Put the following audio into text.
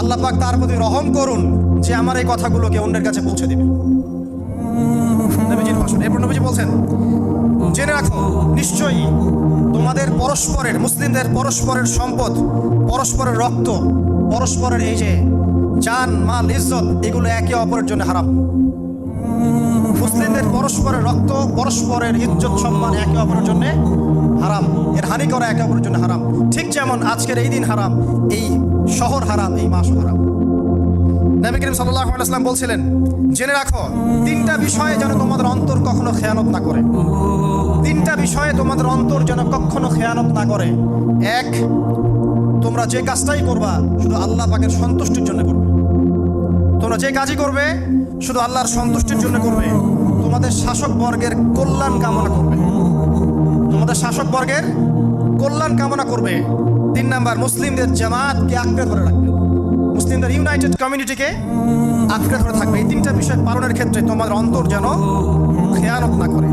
আল্লাহ পাক তার প্রতি রহম করুন যে আমার এই কথাগুলোকে অন্যের কাছে পৌঁছে দিবে। নবীজির ভাষণ। এরপর নবীজি বলছেন, জেনে রাখো নিশ্চয়ই তোমাদের পরস্পরের, মুসলিমদের পরস্পরের সম্পদ, পরস্পরের রক্ত, পরস্পরের এই যে জান মাল ইজ্জত, এগুলো একে অপরের জন্য হারাম। মুসলিমদের পরস্পরের রক্ত, পরস্পরের ইজ্জত সম্মান একে অপরের জন্য হারাম। এর হানি করা একে অপরের জন্য হারাম। ঠিক যেমন আজকের এই দিন হারাম, এই শহর হারাম, এই মাস হারাম। নবী করিম সাল্লাল্লাহু আলাইহি ওয়াসাল্লাম বলছিলেন, জেনে রাখো তিনটা বিষয়ে যেন তোমাদের অন্তর কখনো খেয়ানত না করে। তিনটা বিষয়ে তোমাদের অন্তর যেন কখনো খেয়ানত না করে। এক, তোমরা যে কাজটাই করবা শুধু আল্লাহ পাকের সন্তুষ্টির জন্য করবে। তোমরা যে কাজই করবে শুধু আল্লাহর সন্তুষ্টির জন্য করবে। তোমাদের শাসক বর্গের কল্যাণ কামনা করবে। তোমাদের শাসক বর্গের কল্যাণ কামনা করবে। 3 নাম্বার, মুসলিমদের জামাতকে আঁকড়ে ধরে রাখবে। মুসলিমদের ইউনাইটেড কমিউনিটিকে আঁকড়ে ধরে থাকবে। এই তিনটা বিষয় পালনের ক্ষেত্রে তোমাদের অন্তর যেন খেয়ানত না করে।